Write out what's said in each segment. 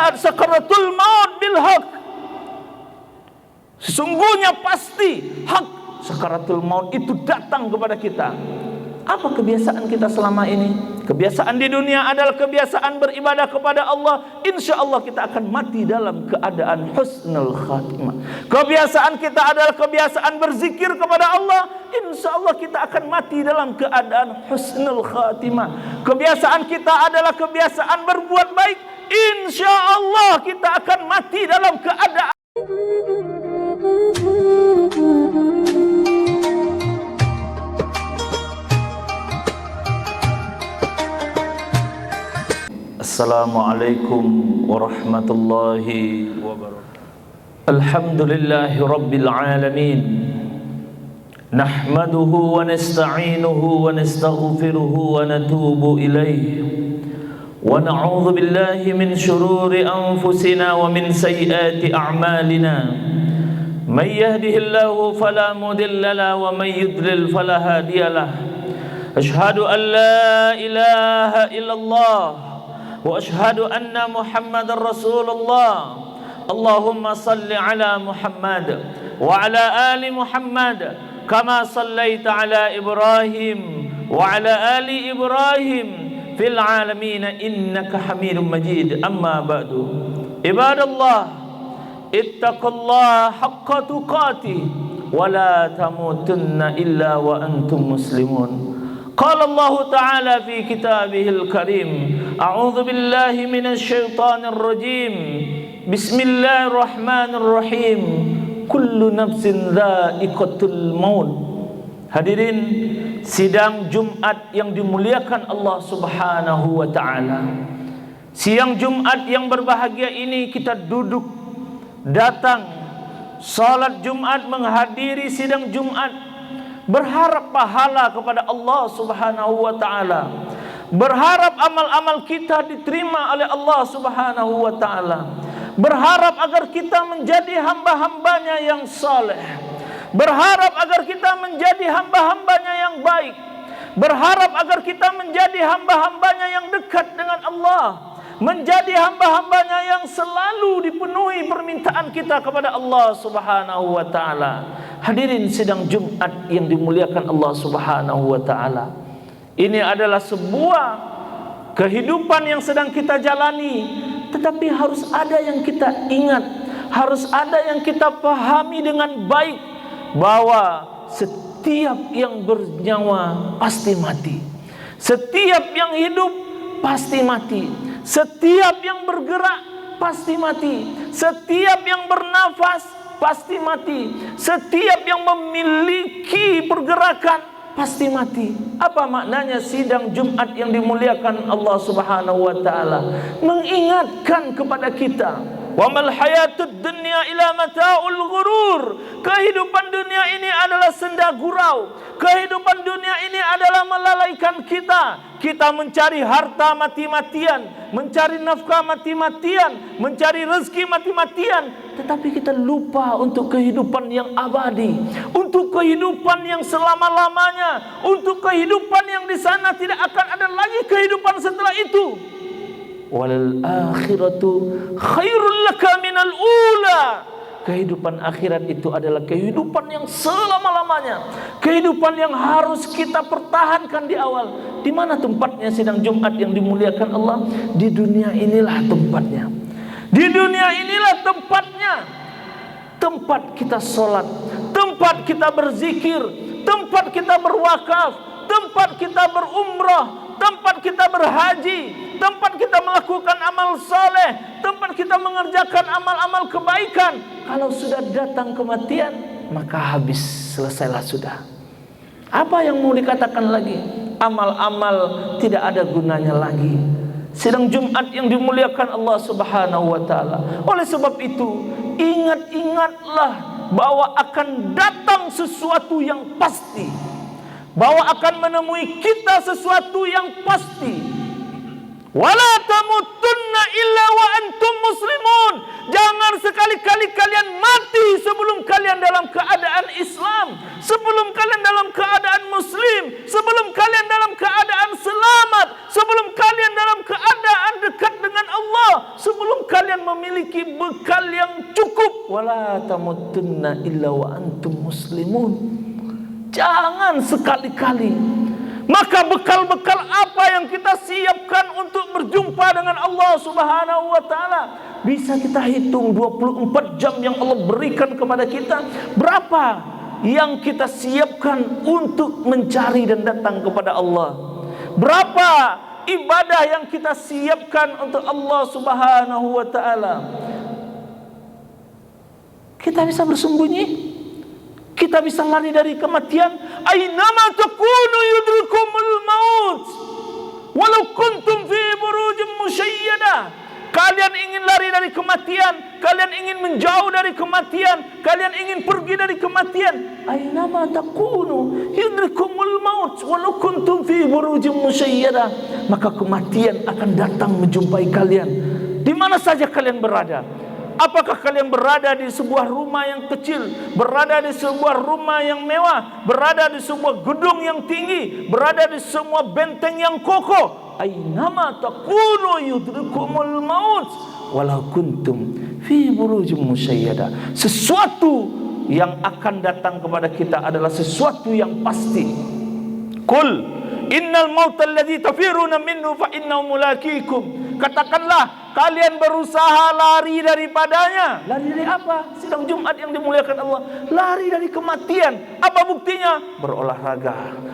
ja'at sakaratul maut bil haq. Sesungguhnya pasti hak sakaratul maut itu datang kepada kita. Apa kebiasaan kita selama ini? Kebiasaan di dunia adalah kebiasaan beribadah kepada Allah. Insya Allah kita akan mati dalam keadaan husnul khatimah. Kebiasaan kita adalah kebiasaan berzikir kepada Allah. Insya Allah kita akan mati dalam keadaan husnul khatimah. Kebiasaan kita adalah kebiasaan berbuat baik. Insya Allah kita akan mati dalam keadaan. Assalamualaikum warahmatullahi wabarakatuh. Alhamdulillahi rabbil alamin. Nahmaduhu wa nasta'inuhu wa nastaghfiruhu wa natubu ilayh. Wa na'udzu billahi min shururi anfusina wa min sayyiati a'malina. May yahdihillahu fala mudilla lahu wa may yudlil fala hadiya lahu. Ashhadu an la ilaha illallah wa ashhadu anna Muhammadar Rasulullah. Allahumma salli ala Muhammad wa ala ali Muhammad kama sallaita ala Ibrahim wa ala ali Ibrahim fil alamin innaka Hamidum Majid. Amma ba'du. Ibadallah, ittaqullaha haqqa tuqatih wa la tamutunna illa wa antum muslimun. Qala Allah Ta'ala fi kitabihil karim, a'udzu billahi minasy syaithanir rajim. Bismillahirrahmanirrahim. Kullu nafsin dha'iqatul maut. Hadirin sidang Jumat yang dimuliakan Allah Subhanahu wa taala. Siang Jumat yang berbahagia ini kita duduk, datang salat Jumat, menghadiri sidang Jumat, berharap pahala kepada Allah Subhanahu wa taala, berharap amal-amal kita diterima oleh Allah Subhanahu wa taala, berharap agar kita menjadi hamba-hambanya yang saleh, berharap agar kita menjadi hamba-hambanya yang baik, berharap agar kita menjadi hamba-hambanya yang dekat dengan Allah, menjadi hamba-hambanya yang selalu dipenuhi permintaan kita kepada Allah Subhanahu wa taala. Hadirin sidang Jumat yang dimuliakan Allah Subhanahu wa taala. Ini adalah sebuah kehidupan yang sedang kita jalani, tetapi harus ada yang kita ingat, harus ada yang kita pahami dengan baik, bahwa setiap yang bernyawa pasti mati. Setiap yang hidup pasti mati. Setiap yang bergerak pasti mati. Setiap yang bernafas pasti mati. Setiap yang memiliki pergerakan pasti mati. Apa maknanya sidang Jumat yang dimuliakan Allah Subhanahu wa taala? Mengingatkan kepada kita, wa mal hayatud dunya illa mata'ul ghurur. Kehidupan dunia ini adalah senda gurau. Kehidupan dunia ini adalah melalaikan kita. Kita mencari harta mati-matian, mencari nafkah mati-matian, mencari rezeki mati-matian, tetapi kita lupa untuk kehidupan yang abadi, untuk kehidupan yang selama-lamanya, untuk kehidupan yang di sana tidak akan ada lagi kehidupan setelah itu. Wal akhiratu khairul laka minal ula. Kehidupan akhirat itu adalah kehidupan yang selama-lamanya, kehidupan yang harus kita pertahankan di awal. Di mana tempatnya sidang Jumat yang dimuliakan Allah? Di dunia inilah tempatnya. Di dunia inilah tempatnya. Tempat kita sholat, tempat kita berzikir, tempat kita berwakaf, tempat kita berumrah, tempat kita berhaji, tempat kita melakukan amal saleh, tempat kita mengerjakan amal-amal kebaikan. Kalau sudah datang kematian, maka habis, selesailah sudah. Apa yang mau dikatakan lagi? Amal-amal tidak ada gunanya lagi. Sidang Jumat yang dimuliakan Allah Subhanahu wa taala. Oleh sebab itu, ingat-ingatlah bahwa akan datang sesuatu yang pasti, bahwa akan menemui kita sesuatu yang pasti. Wala tamutunna illa wa antum muslimun. Jangan sekali-kali kalian mati sebelum kalian dalam keadaan Islam, sebelum kalian dalam keadaan Muslim, sebelum kalian dalam keadaan selamat, sebelum kalian dalam keadaan dekat dengan Allah, sebelum kalian kalian memiliki bekal yang cukup. Wala tamutunna illa wa antum muslimun. Jangan sekali-kali. Maka bekal-bekal apa yang kita siapkan untuk berjumpa dengan Allah Subhanahu wa taala? Bisa kita hitung 24 jam yang Allah berikan kepada kita. Berapa yang kita siapkan untuk mencari dan datang kepada Allah? Berapa ibadah yang kita siapkan untuk Allah Subhanahu wa taala? Kita bisa bersembunyi, kita bisa lari dari kematian. Ainama takunu yudrikumul maut walau kuntum fi burujin musyayyadah. Kalian ingin lari dari kematian, kalian ingin menjauh dari kematian, kalian ingin pergi dari kematian. Ainama takunu yudrikumul maut walau kuntum fi burujin musyayyadah. Maka kematian akan datang menjumpai kalian di mana saja kalian berada. Apakah kalian berada di sebuah rumah yang kecil, berada di sebuah rumah yang mewah, berada di sebuah gedung yang tinggi, berada di semua benteng yang kokoh? Ainama takunu yudrikumul maut walau kuntum fi burujin musyayyadah. Sesuatu yang akan datang kepada kita adalah sesuatu yang pasti. Qul innal mauta alladzi tafiruna minhu fa innahu mulaqikum. Katakanlah, kalian berusaha lari daripadanya. Lari dari apa? Sidang Jumat yang dimuliakan Allah. Lari dari kematian. Apa buktinya? Berolahraga.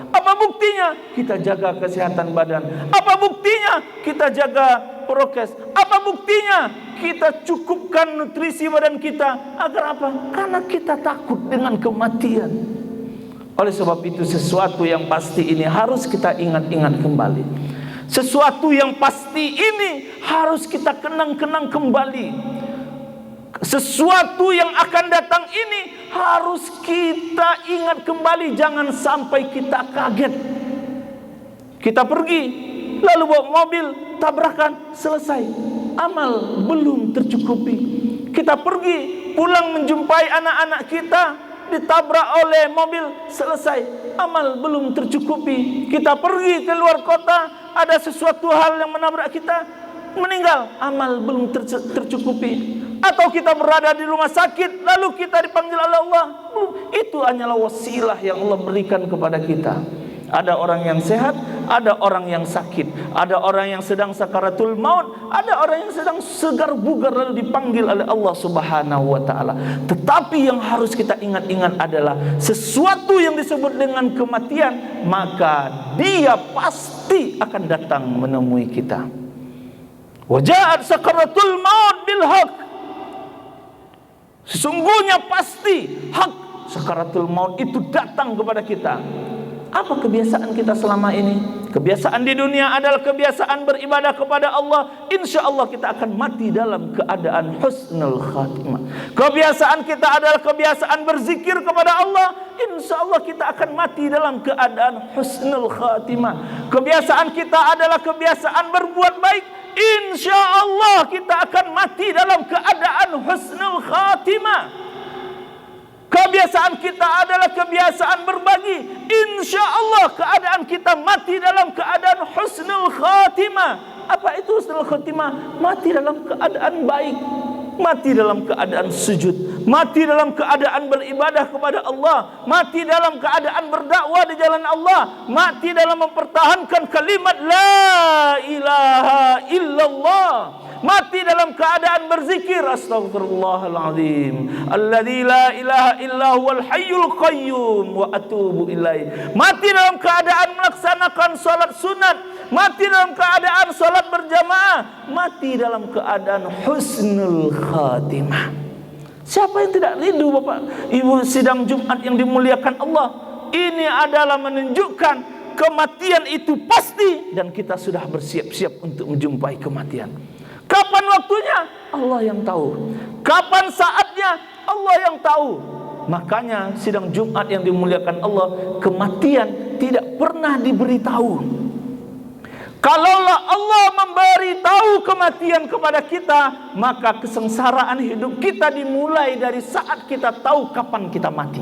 Apa buktinya? Kita jaga kesehatan badan. Apa buktinya? Kita jaga prokes. Apa buktinya? Kita cukupkan nutrisi badan kita. Agar apa? Karena kita takut dengan kematian. Oleh sebab itu, sesuatu yang pasti ini harus kita ingat-ingat kembali. Sesuatu yang pasti ini harus kita kenang-kenang kembali. Sesuatu yang akan datang ini harus kita ingat kembali. Jangan sampai kita kaget. Kita pergi, lalu bawa mobil, tabrakan, selesai. Amal belum tercukupi. Kita pergi, pulang menjumpai anak-anak kita, ditabrak oleh mobil, selesai. Amal belum tercukupi. Kita pergi ke luar kota, ada sesuatu hal yang menabrak kita, meninggal, amal belum tercukupi. Atau kita berada di rumah sakit, lalu kita dipanggil oleh Allah, itu hanyalah wasilah yang Allah berikan kepada kita. Ada orang yang sehat, ada orang yang sakit, ada orang yang sedang sakaratul maut, ada orang yang sedang segar bugar lalu dipanggil oleh Allah Subhanahu wa taala. Tetapi yang harus kita ingat-ingat adalah sesuatu yang disebut dengan kematian, maka dia pasti akan datang menemui kita. Waja'at sakaratul maut bil haq. Sesungguhnya pasti hak sakaratul maut itu datang kepada kita. Apa kebiasaan kita selama ini? Kebiasaan di dunia adalah kebiasaan beribadah kepada Allah. Insya Allah kita akan mati dalam keadaan husnul khatimah. Kebiasaan kita adalah kebiasaan berzikir kepada Allah. Insya Allah kita akan mati dalam keadaan husnul khatimah. Kebiasaan kita adalah kebiasaan berbuat baik. Insya Allah kita akan mati dalam keadaan husnul khatimah. Kebiasaan kita adalah kebiasaan berbagi. Insya Allah keadaan kita mati dalam keadaan husnul khatimah. Apa itu husnul khatimah? Mati dalam keadaan baik, mati dalam keadaan sujud, mati dalam keadaan beribadah kepada Allah, mati dalam keadaan berdakwah di jalan Allah, mati dalam mempertahankan kalimat la ilaha illallah, mati dalam keadaan berzikir astaghfirullahaladzim alladzi la ilaha illa huwal hayyul qayyum wa atubu ilaih, mati dalam keadaan melaksanakan salat sunat, mati dalam keadaan salat berjamaah, mati dalam keadaan husnul khatimah. Siapa yang tidak rindu Bapak Ibu sidang Jumat yang dimuliakan Allah? Ini adalah menunjukkan kematian itu pasti dan kita sudah bersiap-siap untuk menjumpai kematian. Kapan waktunya? Allah yang tahu. Kapan saatnya? Allah yang tahu. Makanya sidang Jumat yang dimuliakan Allah, kematian tidak pernah diberitahu. Kalaulah Allah memberitahu kematian kepada kita, maka kesengsaraan hidup kita dimulai dari saat kita tahu kapan kita mati.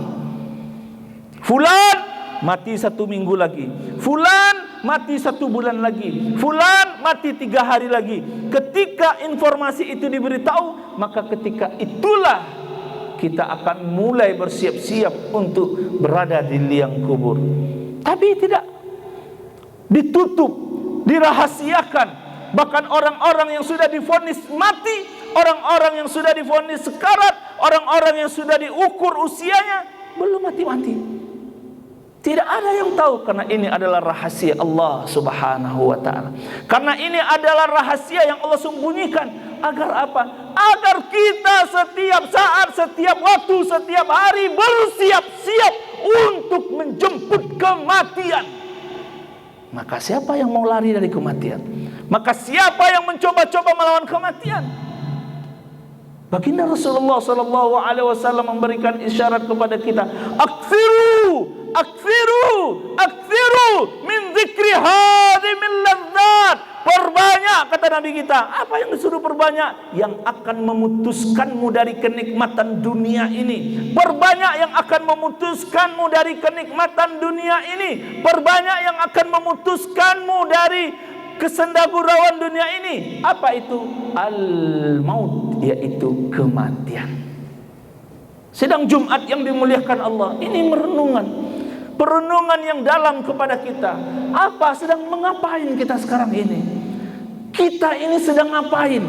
Fulan mati 1 minggu lagi. Fulan mati 1 bulan lagi, fulan mati 3 hari lagi. Ketika informasi itu diberitahu, maka ketika itulah kita akan mulai bersiap-siap untuk berada di liang kubur. Tapi tidak, ditutup, dirahasiakan. Bahkan orang-orang yang sudah divonis mati, orang-orang yang sudah divonis sekarat, orang-orang yang sudah diukur usianya belum mati-mati. Tidak ada yang tahu, karena ini adalah rahasia Allah Subhanahu wa ta'ala. Karena ini adalah rahasia yang Allah sembunyikan. Agar apa? Agar kita setiap saat, setiap waktu, setiap hari bersiap-siap untuk menjemput kematian. Maka siapa yang mau lari dari kematian? Maka siapa yang mencoba-coba melawan kematian? Baginda Rasulullah SAW memberikan isyarat kepada kita, Aktsiru min dzikri hadhimil ladzat. Perbanyak, kata Nabi kita. Apa yang disuruh perbanyak? Yang akan memutuskanmu dari kenikmatan dunia ini. Perbanyak yang akan memutuskanmu dari kenikmatan dunia ini. Perbanyak yang akan memutuskanmu dari kesendagurauan dunia ini. Apa itu? Al-maut, yaitu kematian. Sedang Jumat yang dimuliakan Allah, ini perenungan yang dalam kepada kita. Apa sedang mengapain kita sekarang ini? Kita ini sedang ngapain?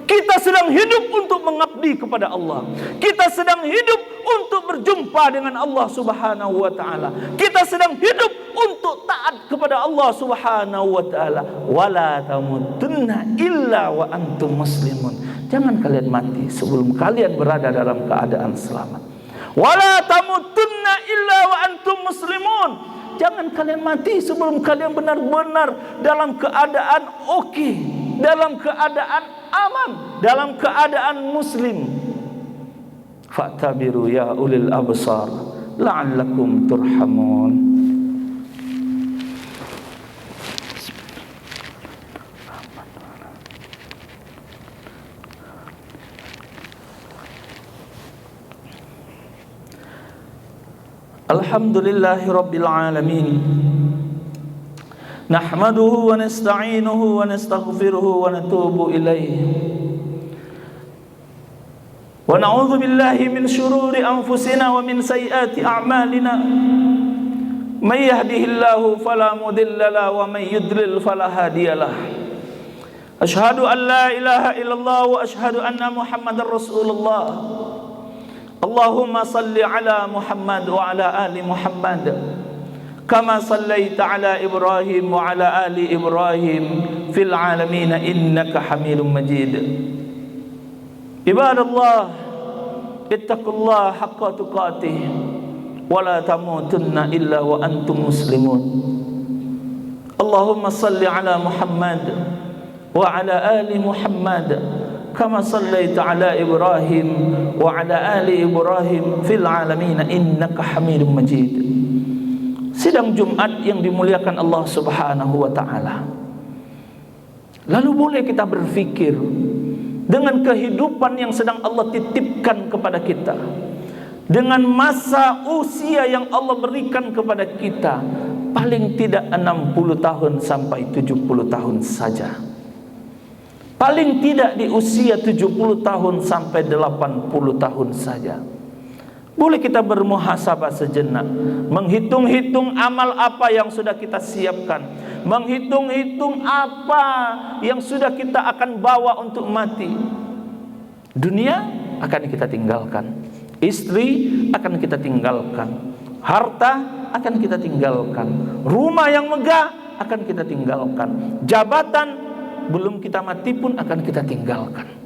Kita sedang hidup untuk mengabdi kepada Allah. Kita sedang hidup untuk berjumpa dengan Allah Subhanahu wa ta'ala. Kita sedang hidup untuk taat kepada Allah Subhanahu wa ta'ala. Wala tamutunna illa wa antum muslimun. Jangan kalian mati sebelum kalian berada dalam keadaan selamat. Wala tamutunna illa wa antum muslimun. Jangan kalian mati sebelum kalian benar-benar dalam keadaan oke, dalam keadaan aman, dalam keadaan muslim. Fa'tabiru ya ulil absar la'allakum turhamun. Alhamdulillahi rabbil alamin. Nahmaduhu wa nasta'inuhu wa nastaghfiruhu wa natubu ilayhi. Wa na'udzu billahi min shururi anfusina wa min sayyiati a'malina. May yahdihillahu fala mudilla lahu wa may yudlil fala hadiyalah. Asyhadu an la ilaha illallah wa asyhadu anna Muhammadar Rasulullah. Allahumma salli ala Muhammad wa ala ali Muhammad kama sallaita ala Ibrahim wa ala ali Ibrahim fil alamin innaka Hamidum Majid. Ibadallah, ittaqullaha haqqa tuqatih wa la tamutunna illa wa antum muslimun. Allahumma salli ala Muhammad wa ala ali Muhammad kama sallaita ala Ibrahim wa ala ali Ibrahim fil alamin innaka Hamidum Majid. Sidang Jumat yang dimuliakan Allah Subhanahu wa ta'ala. Lalu boleh kita berfikir dengan kehidupan yang sedang Allah titipkan kepada kita, dengan masa usia yang Allah berikan kepada kita, paling tidak 60 tahun sampai 70 tahun saja. Paling tidak di usia 70 tahun sampai 80 tahun saja. Boleh kita bermuhasabah sejenak, menghitung-hitung amal apa yang sudah kita siapkan, menghitung-hitung apa yang sudah kita akan bawa untuk mati. Dunia akan kita tinggalkan, istri akan kita tinggalkan, harta akan kita tinggalkan, rumah yang megah akan kita tinggalkan, jabatan belum kita mati pun akan kita tinggalkan.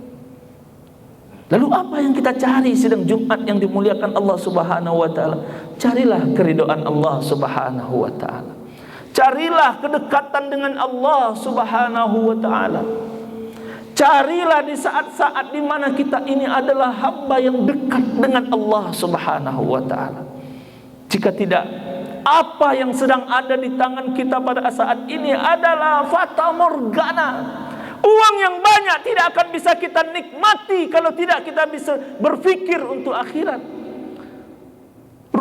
Lalu apa yang kita cari sidang Jumat yang dimuliakan Allah Subhanahu wa ta'ala? Carilah keridhaan Allah Subhanahu wa ta'ala. Carilah kedekatan dengan Allah Subhanahu wa ta'ala. Carilah di saat-saat di mana kita ini adalah hamba yang dekat dengan Allah Subhanahu wa ta'ala. Jika tidak, apa yang sedang ada di tangan kita pada saat ini adalah fata morgana. Uang yang banyak tidak akan bisa kita nikmati kalau tidak kita bisa berfikir untuk akhirat.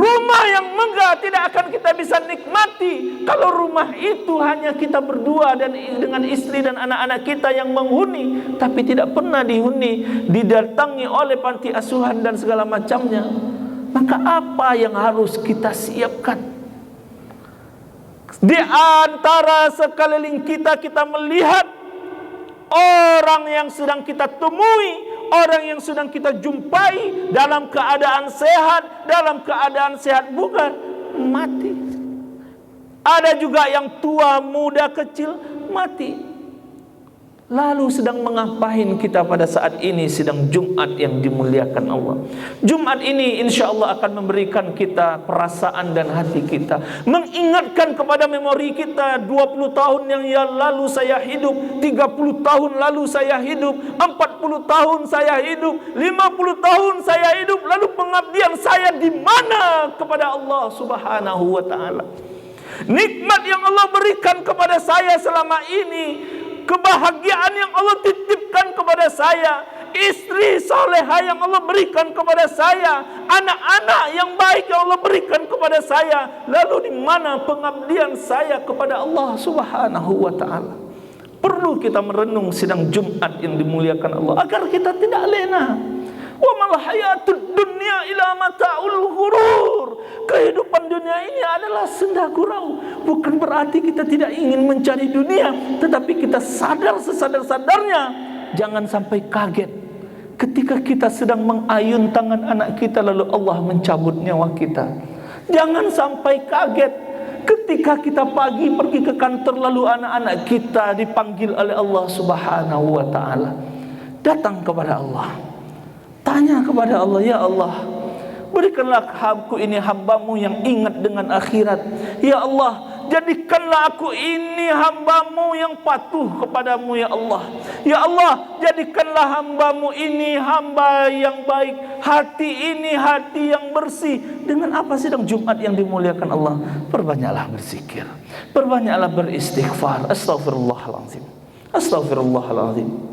Rumah yang megah tidak akan kita bisa nikmati kalau rumah itu hanya kita berdua dan dengan istri dan anak-anak kita yang menghuni, tapi tidak pernah dihuni, didatangi oleh panti asuhan dan segala macamnya. Maka apa yang harus kita siapkan? Di antara sekeliling kita, kita melihat orang yang sedang kita temui, orang yang sedang kita jumpai dalam keadaan sehat bukan mati. Ada juga yang tua, muda, kecil mati. Lalu sedang mengapain kita pada saat ini sedang Jumat yang dimuliakan Allah? Jumat ini insya Allah akan memberikan kita perasaan dan hati kita, mengingatkan kepada memori kita 20 tahun yang lalu saya hidup, 30 tahun lalu saya hidup, 40 tahun saya hidup, 50 tahun saya hidup, lalu pengabdian saya di mana kepada Allah Subhanahu wa taala. Nikmat yang Allah berikan kepada saya selama ini, kebahagiaan yang Allah titipkan kepada saya, istri soleha yang Allah berikan kepada saya, anak-anak yang baik yang Allah berikan kepada saya, lalu di mana pengabdian saya kepada Allah Subhanahu wa taala? Perlu kita merenung sidang Jumat yang dimuliakan Allah agar kita tidak lena. Wa mal hayatud dunya ila mata'ul ghurur. Kehidupan dunia ini adalah senda gurau. Bukan berarti kita tidak ingin mencari dunia, tetapi kita sadar sesadar-sadarnya. Jangan sampai kaget ketika kita sedang mengayun tangan anak kita lalu Allah mencabut nyawa kita. Jangan sampai kaget ketika kita pagi pergi ke kantor lalu anak-anak kita dipanggil oleh Allah Subhanahu wa taala. Datang kepada Allah, tanya kepada Allah, ya Allah, berikanlah aku ini hamba-Mu yang ingat dengan akhirat. Ya Allah, jadikanlah aku ini hamba-Mu yang patuh kepadamu ya Allah. Ya Allah, jadikanlah hamba-Mu ini hamba yang baik, hati ini hati yang bersih. Dengan apa sidang Jumat yang dimuliakan Allah? Perbanyaklah berzikir, perbanyaklah beristighfar. Astaghfirullahaladzim, astaghfirullahaladzim.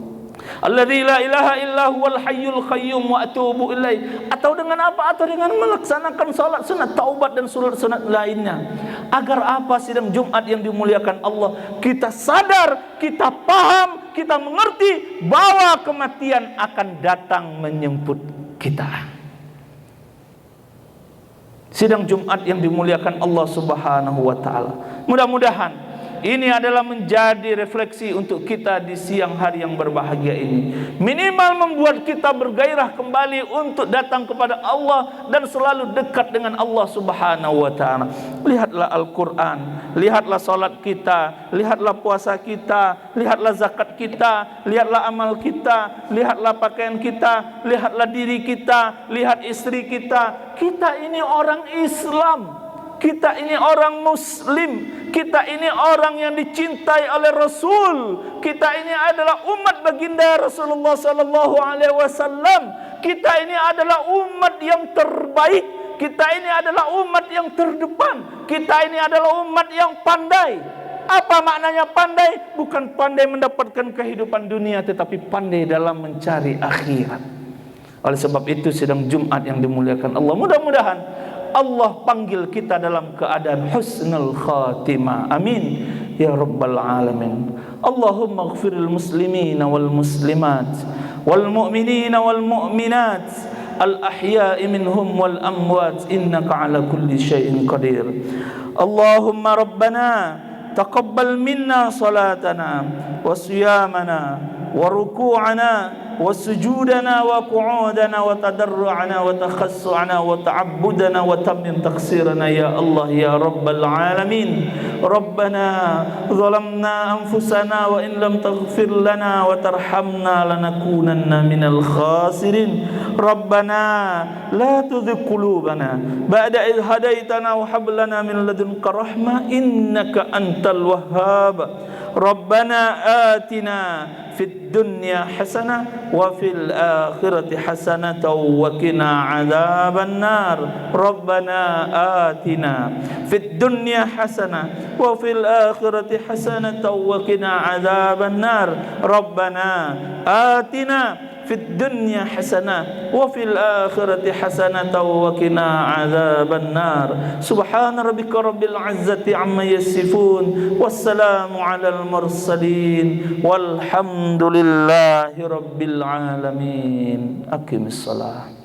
Alladzi la ilaha illa huwal hayyul qayyum wa atubu ilaih. Atau dengan apa? Atau dengan melaksanakan salat sunat taubat dan salat sunat lainnya. Agar apa sidang Jumat yang dimuliakan Allah? Kita sadar, kita paham, kita mengerti bahwa kematian akan datang menyemput kita. Sidang Jumat yang dimuliakan Allah Subhanahu wa taala. Mudah-mudahan ini adalah menjadi refleksi untuk kita di siang hari yang berbahagia ini. Minimal membuat kita bergairah kembali untuk datang kepada Allah dan selalu dekat dengan Allah Subhanahu wa taala. Lihatlah Al-Quran, lihatlah salat kita, lihatlah puasa kita, lihatlah zakat kita, lihatlah amal kita, lihatlah pakaian kita, lihatlah diri kita, lihat istri kita. Kita ini orang Islam, kita ini orang Muslim, kita ini orang yang dicintai oleh Rasul, kita ini adalah umat baginda Rasulullah sallallahu alaihi wasallam, kita ini adalah umat yang terbaik, kita ini adalah umat yang terdepan, kita ini adalah umat yang pandai. Apa maknanya pandai? Bukan pandai mendapatkan kehidupan dunia, tetapi pandai dalam mencari akhirat. Oleh sebab itu sidang Jumat yang dimuliakan Allah, mudah-mudahan Allah panggil kita dalam keadaan husnul khatimah. Amin ya rabbal alamin. Allahumma ighfiril muslimina wal muslimat wal mu'minina wal mu'minat al ahya'i minhum wal amwat innaka ala kulli syai'in qadir. Allahumma rabbana taqabbal minna salatana wa siyamana wa ruku'ana وسجودنا وقعودنا وتضرعنا وتخشعنا وتعبدنا وتمم تقصيرنا يا الله يا رب العالمين. ربنا ظلمنا أنفسنا وإن لم تغفر لنا وترحمنا لنكونن من الخاسرين. ربنا لا تزغ قلوبنا بعد إذ هديتنا وهب لنا من لدنك رحمة إنك أنت الوهاب. ربنا آتنا في الدنيا dunya hasanah wa fil akhirati hasanah wa qina adzaban nar. Rabbana atina fid dunya hasanah wa fil akhirati hasanah wa qina adzaban nar. Rabbana atina fid dunya hasanah wa fil akhirati hasanah wa qina adzaban nar. Subhana rabbika rabbil izzati amma yasifun, wassalamu alal mursalin, walhamdulillahi rabbil alamin. Aqimis shalah.